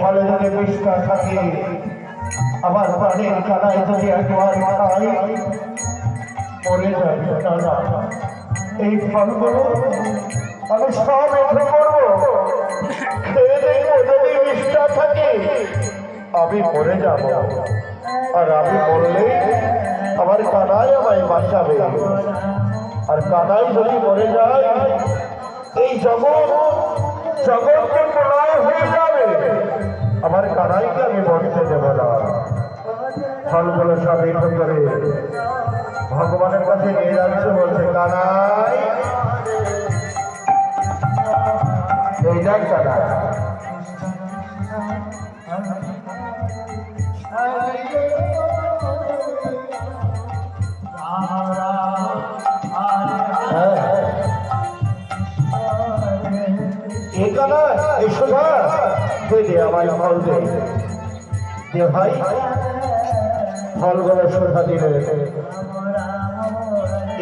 ফলে যদি বিষ্ণা থাকে আমার প্রাণের কানায় যদি একবার খাই মরে যাবে কানা। এই ফলগুলো আমি সব এঁঠো করবো, খেয়ে দেখবো যদি বিষ্ণা থাকে আমি মরে যাব। আর আমি মরলে আমার কানাই আমায় বাঁচাবে। আর কানাই যদি মরে যায় এই জগৎকে প্রলয় হয়ে যাবে। আমার কানাইকে আমি মরতে দেব না। ফলগুলো সব এঁঠো করে ভগবানের কাছে নিয়ে যাচ্ছে, বলছে কানাই এই যাক কানাই। আমায় ফল দে ভাই। ফলগুলো সোধা দিলে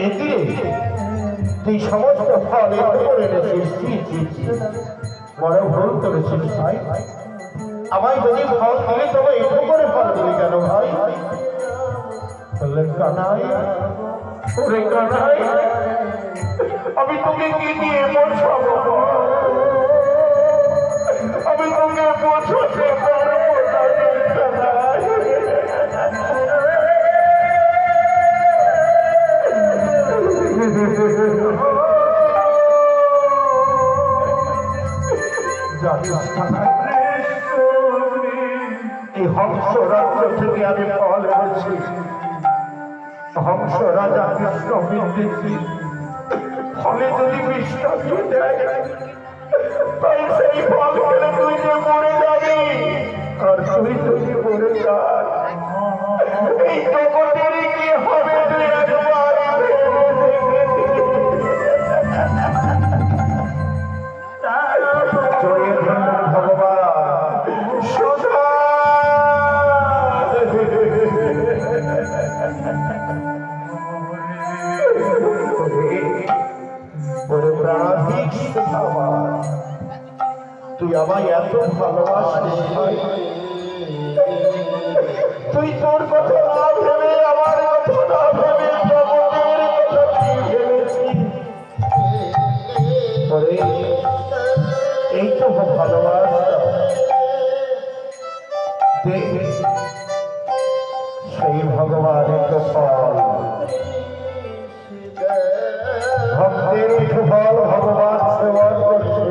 এটি তুই সমস্ত ফল করে এনেছিস, বড় ভুল করেছিস ভাই। আমায় যদি ফল দিলে তবে এটো করে ফল দিলি কেন ভাই? বললেন কানাই, ওরে কানাই, আমি তোকে কি দিয়ে বসাবো? আমি তোকে বোঝাতে পারবো না কানাই। এই হংস রাজ্য থেকে আমি ফল এনেছি। হংস রাজা কৃষ্ণ বিদ্যুৎ ফলে যদি বিশ্বাস দেয় তাই সেই ফল খেলে তুই যে মরে যাবি। আর তুই যদি মরে যাস এই জগতেরই কি হবে তুই একবার তুই আমায় এত ভালোবাসিস, তুই তোর কথা না ভেবে আমার কথা না ভেবে জগতের কথা তুই ভেবেছিস। এই তো ভালোবাসা, সেই ভগবানের তো ফল, ভক্তের ফল ভগবান সেবন করছে।